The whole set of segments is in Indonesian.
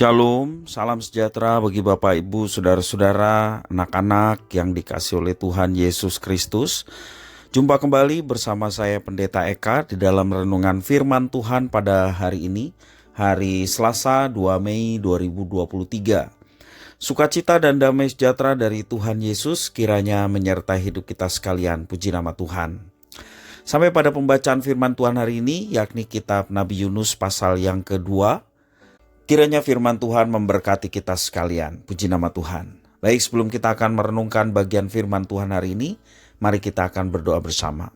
Shalom, salam sejahtera bagi Bapak, Ibu, Saudara-saudara, anak-anak yang dikasihi oleh Tuhan Yesus Kristus. Jumpa kembali bersama saya Pendeta Eka di dalam renungan firman Tuhan pada hari ini, hari Selasa 2 Mei 2023. Sukacita dan damai sejahtera dari Tuhan Yesus kiranya menyertai hidup kita sekalian, puji nama Tuhan. Sampai pada pembacaan firman Tuhan hari ini, yakni kitab Nabi Yunus pasal yang kedua. Kiranya firman Tuhan memberkati kita sekalian. Puji nama Tuhan. Baik, sebelum kita akan merenungkan bagian firman Tuhan hari ini, mari kita akan berdoa bersama.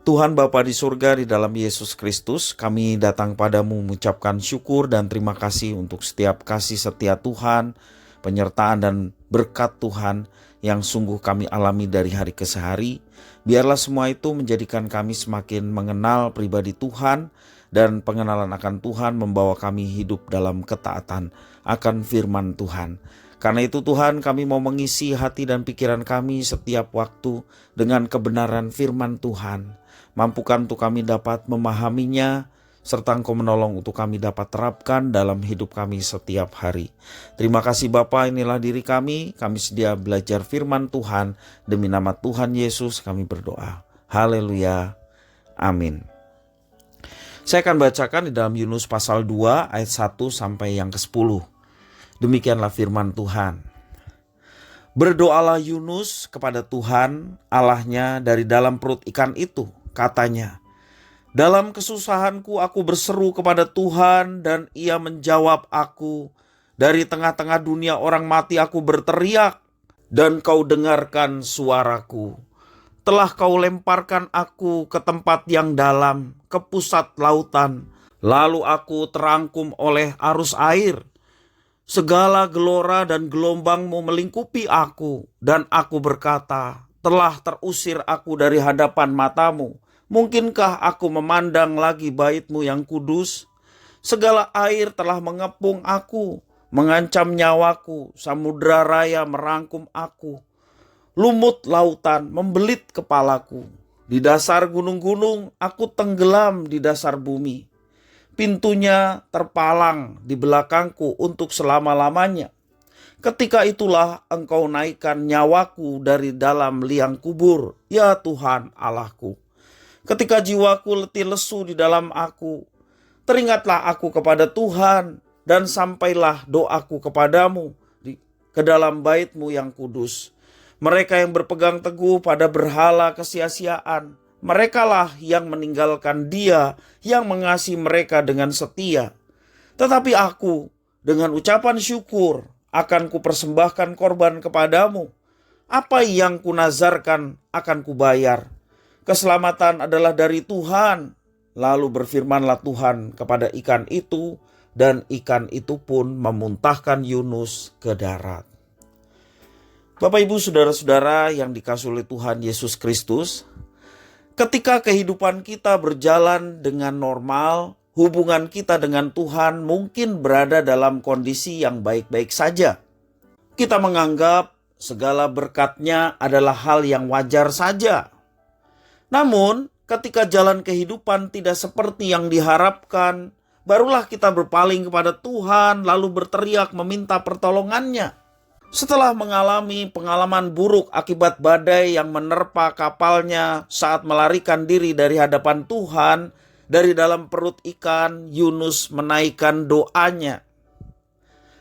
Tuhan Bapa di surga, di dalam Yesus Kristus, kami datang padamu mengucapkan syukur dan terima kasih untuk setiap kasih setia Tuhan, penyertaan dan berkat Tuhan yang sungguh kami alami dari hari ke hari. Biarlah semua itu menjadikan kami semakin mengenal pribadi Tuhan, dan pengenalan akan Tuhan membawa kami hidup dalam ketaatan akan firman Tuhan. Karena itu Tuhan, kami mau mengisi hati dan pikiran kami setiap waktu dengan kebenaran firman Tuhan. Mampukan untuk kami dapat memahaminya, serta Engkau menolong untuk kami dapat terapkan dalam hidup kami setiap hari. Terima kasih Bapa, inilah diri kami sedia belajar firman Tuhan. Demi nama Tuhan Yesus kami berdoa. Haleluya. Amin. Saya akan bacakan di dalam Yunus pasal 2 ayat 1 sampai yang ke-10. Demikianlah firman Tuhan. Berdoalah Yunus kepada Tuhan Allahnya dari dalam perut ikan itu. Katanya, dalam kesusahanku aku berseru kepada Tuhan dan Ia menjawab aku. Dari tengah-tengah dunia orang mati aku berteriak dan Kau dengarkan suaraku. Telah Kau lemparkan aku ke tempat yang dalam, ke pusat lautan. Lalu aku terangkum oleh arus air. Segala gelora dan gelombang-Mu melingkupi aku. Dan aku berkata, telah terusir aku dari hadapan mata-Mu. Mungkinkah aku memandang lagi bait-Mu yang kudus? Segala air telah mengepung aku, mengancam nyawaku. Samudra raya merangkum aku. Lumut lautan membelit kepalaku. Di dasar gunung-gunung aku tenggelam di dasar bumi. Pintunya terpalang di belakangku untuk selama-lamanya. Ketika itulah Engkau naikkan nyawaku dari dalam liang kubur, ya Tuhan Allahku. Ketika jiwaku letih lesu di dalam aku, teringatlah aku kepada Tuhan dan sampailah doaku kepadamu ke dalam bait-Mu yang kudus. Mereka yang berpegang teguh pada berhala kesia-siaan, merekalah yang meninggalkan Dia yang mengasihi mereka dengan setia. Tetapi aku dengan ucapan syukur akan kupersembahkan korban kepadamu. Apa yang kunazarkan akan kubayar. Keselamatan adalah dari Tuhan. Lalu berfirmanlah Tuhan kepada ikan itu, dan ikan itu pun memuntahkan Yunus ke darat. Bapak, Ibu, Saudara-saudara yang dikasihi oleh Tuhan Yesus Kristus, ketika kehidupan kita berjalan dengan normal, hubungan kita dengan Tuhan mungkin berada dalam kondisi yang baik-baik saja. Kita menganggap segala berkat-Nya adalah hal yang wajar saja. Namun, ketika jalan kehidupan tidak seperti yang diharapkan, barulah kita berpaling kepada Tuhan lalu berteriak meminta pertolongan-Nya. Setelah mengalami pengalaman buruk akibat badai yang menerpa kapalnya saat melarikan diri dari hadapan Tuhan, dari dalam perut ikan, Yunus menaikkan doanya.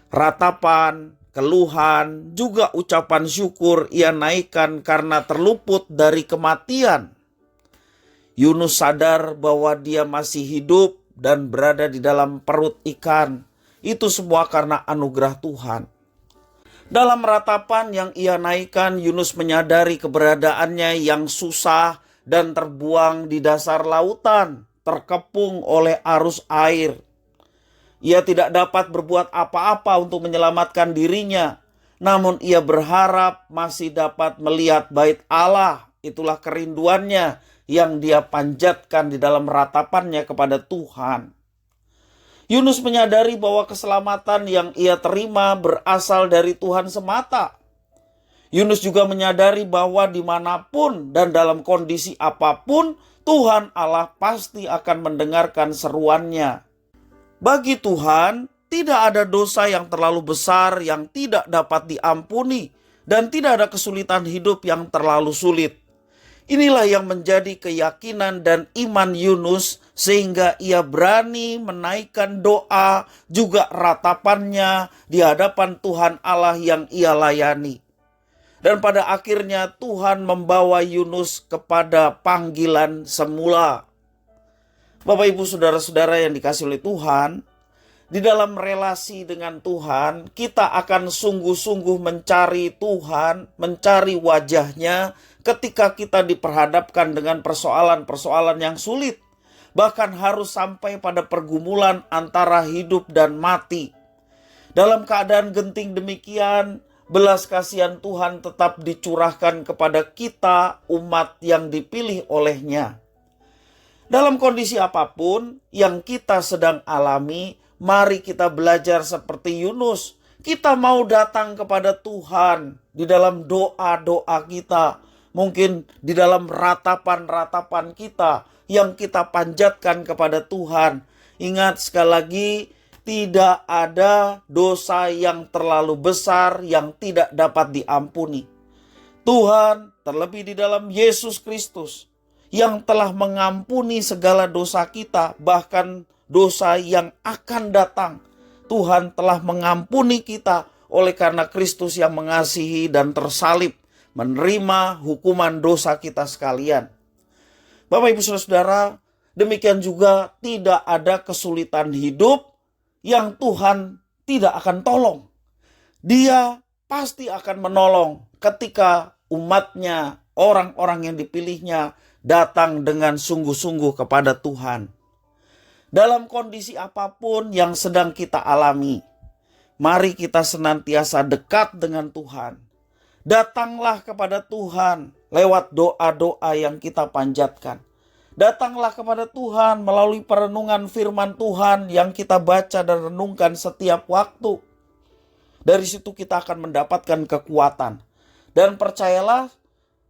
Ratapan, keluhan, juga ucapan syukur ia naikkan karena terluput dari kematian. Yunus sadar bahwa dia masih hidup dan berada di dalam perut ikan. Itu semua karena anugerah Tuhan. Dalam ratapan yang ia naikkan, Yunus menyadari keberadaannya yang susah dan terbuang di dasar lautan, terkepung oleh arus air. Ia tidak dapat berbuat apa-apa untuk menyelamatkan dirinya, namun ia berharap masih dapat melihat bait Allah. Itulah kerinduannya yang dia panjatkan di dalam ratapannya kepada Tuhan. Yunus menyadari bahwa keselamatan yang ia terima berasal dari Tuhan semata. Yunus juga menyadari bahwa dimanapun dan dalam kondisi apapun, Tuhan Allah pasti akan mendengarkan seruannya. Bagi Tuhan, tidak ada dosa yang terlalu besar yang tidak dapat diampuni, dan tidak ada kesulitan hidup yang terlalu sulit. Inilah yang menjadi keyakinan dan iman Yunus, sehingga ia berani menaikkan doa juga ratapannya di hadapan Tuhan Allah yang ia layani. Dan pada akhirnya Tuhan membawa Yunus kepada panggilan semula. Bapak Ibu saudara-saudara yang dikasihi oleh Tuhan, di dalam relasi dengan Tuhan, kita akan sungguh-sungguh mencari Tuhan, mencari wajahnya ketika kita diperhadapkan dengan persoalan-persoalan yang sulit. Bahkan harus sampai pada pergumulan antara hidup dan mati. Dalam keadaan genting demikian, belas kasihan Tuhan tetap dicurahkan kepada kita, umat yang dipilih olehnya. Dalam kondisi apapun yang kita sedang alami, mari kita belajar seperti Yunus. Kita mau datang kepada Tuhan di dalam doa-doa kita. Mungkin di dalam ratapan-ratapan kita yang kita panjatkan kepada Tuhan. Ingat sekali lagi, tidak ada dosa yang terlalu besar yang tidak dapat diampuni. Tuhan, terlebih di dalam Yesus Kristus, yang telah mengampuni segala dosa kita, bahkan dosa yang akan datang. Tuhan telah mengampuni kita oleh karena Kristus yang mengasihi dan tersalib, menerima hukuman dosa kita sekalian. Bapak Ibu saudara, demikian juga tidak ada kesulitan hidup yang Tuhan tidak akan tolong. Dia pasti akan menolong ketika umatnya, orang-orang yang dipilihnya, datang dengan sungguh-sungguh kepada Tuhan. Dalam kondisi apapun yang sedang kita alami, mari kita senantiasa dekat dengan Tuhan. Datanglah kepada Tuhan lewat doa-doa yang kita panjatkan. Datanglah kepada Tuhan melalui perenungan firman Tuhan yang kita baca dan renungkan setiap waktu. Dari situ kita akan mendapatkan kekuatan. Dan percayalah,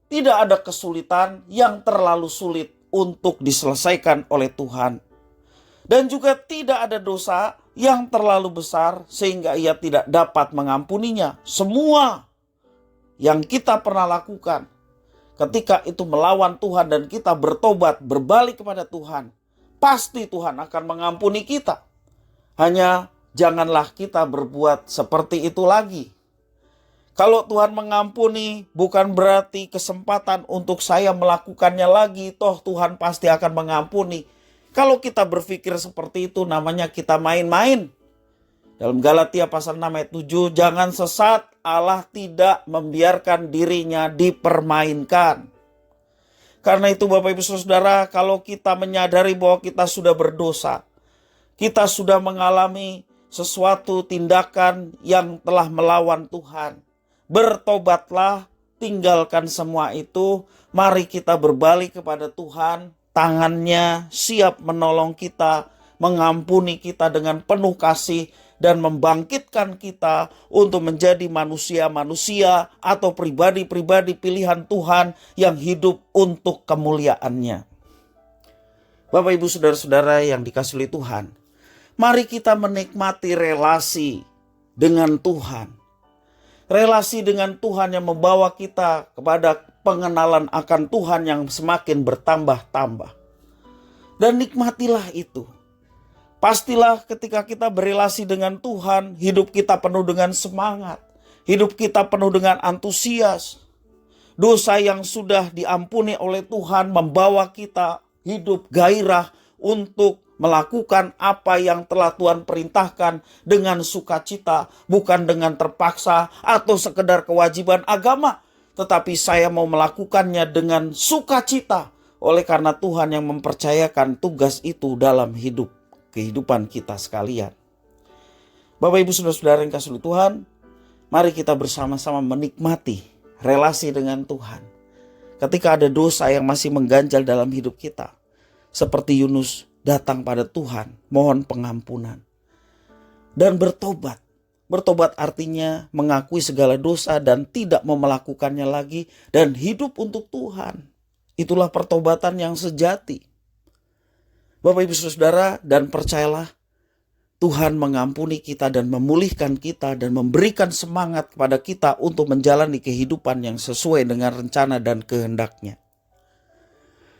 tidak ada kesulitan yang terlalu sulit untuk diselesaikan oleh Tuhan. Dan juga tidak ada dosa yang terlalu besar sehingga ia tidak dapat mengampuninya. Semua yang kita pernah lakukan ketika itu melawan Tuhan dan kita bertobat, berbalik kepada Tuhan, pasti Tuhan akan mengampuni kita. Hanya janganlah kita berbuat seperti itu lagi. Kalau Tuhan mengampuni, bukan berarti kesempatan untuk saya melakukannya lagi, toh Tuhan pasti akan mengampuni. Kalau kita berpikir seperti itu, namanya kita main-main. Dalam Galatia pasal 6 ayat 7, jangan sesat, Allah tidak membiarkan dirinya dipermainkan. Karena itu Bapak Ibu Saudara, kalau kita menyadari bahwa kita sudah berdosa, kita sudah mengalami sesuatu tindakan yang telah melawan Tuhan, bertobatlah, tinggalkan semua itu, mari kita berbalik kepada Tuhan, tangannya siap menolong kita, mengampuni kita dengan penuh kasih, dan membangkitkan kita untuk menjadi manusia-manusia atau pribadi-pribadi pilihan Tuhan yang hidup untuk kemuliaan-Nya. Bapak Ibu Saudara-saudara yang dikasihi oleh Tuhan, mari kita menikmati relasi dengan Tuhan. Relasi dengan Tuhan yang membawa kita kepada pengenalan akan Tuhan yang semakin bertambah-tambah. Dan nikmatilah itu. Pastilah ketika kita berelasi dengan Tuhan, hidup kita penuh dengan semangat. Hidup kita penuh dengan antusias. Dosa yang sudah diampuni oleh Tuhan membawa kita hidup gairah untuk melakukan apa yang telah Tuhan perintahkan dengan sukacita, bukan dengan terpaksa atau sekedar kewajiban agama. Tetapi saya mau melakukannya dengan sukacita oleh karena Tuhan yang mempercayakan tugas itu dalam kehidupan kita sekalian. Bapak Ibu Saudara-saudara yang kasih Tuhan, mari kita bersama-sama menikmati relasi dengan Tuhan. Ketika ada dosa yang masih mengganjal dalam hidup kita, seperti Yunus datang pada Tuhan, mohon pengampunan dan bertobat. Bertobat artinya mengakui segala dosa dan tidak mau melakukannya lagi dan hidup untuk Tuhan. Itulah pertobatan yang sejati. Bapak Ibu Saudara, dan percayalah, Tuhan mengampuni kita dan memulihkan kita dan memberikan semangat kepada kita untuk menjalani kehidupan yang sesuai dengan rencana dan kehendak-Nya.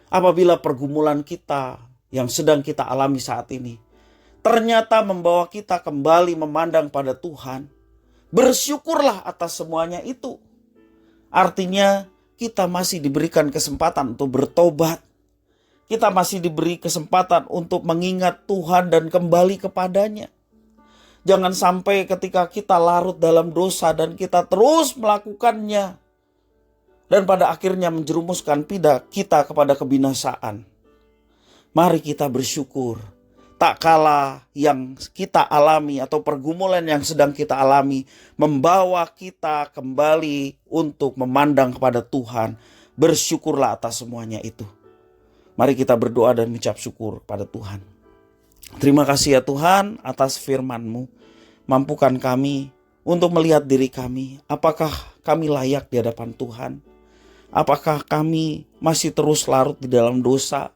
Apabila pergumulan kita yang sedang kita alami saat ini ternyata membawa kita kembali memandang pada Tuhan, bersyukurlah atas semuanya itu. Artinya kita masih diberikan kesempatan untuk bertobat. Kita masih diberi kesempatan untuk mengingat Tuhan dan kembali kepadanya. Jangan sampai ketika kita larut dalam dosa dan kita terus melakukannya, dan pada akhirnya menjerumuskan kita kepada kebinasaan. Mari kita bersyukur. Tak kala yang kita alami atau pergumulan yang sedang kita alami membawa kita kembali untuk memandang kepada Tuhan. Bersyukurlah atas semuanya itu. Mari kita berdoa dan mengucap syukur pada Tuhan. Terima kasih ya Tuhan atas firman-Mu. Mampukan kami untuk melihat diri kami. Apakah kami layak di hadapan Tuhan? Apakah kami masih terus larut di dalam dosa?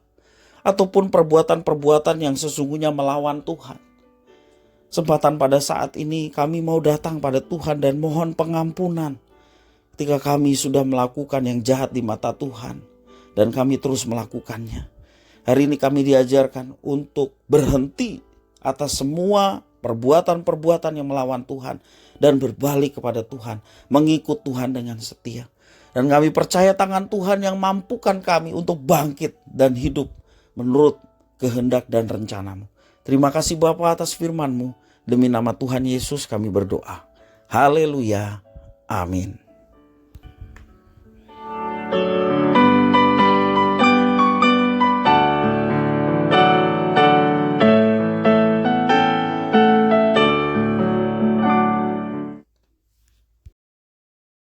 Ataupun perbuatan-perbuatan yang sesungguhnya melawan Tuhan. Kesempatan pada saat ini kami mau datang pada Tuhan dan mohon pengampunan. Ketika kami sudah melakukan yang jahat di mata Tuhan. Dan kami terus melakukannya. Hari ini kami diajarkan untuk berhenti atas semua perbuatan-perbuatan yang melawan Tuhan. Dan berbalik kepada Tuhan. Mengikut Tuhan dengan setia. Dan kami percaya tangan Tuhan yang mampukan kami untuk bangkit dan hidup menurut kehendak dan rencana-Mu. Terima kasih Bapa atas firman-Mu. Demi nama Tuhan Yesus kami berdoa. Haleluya. Amin.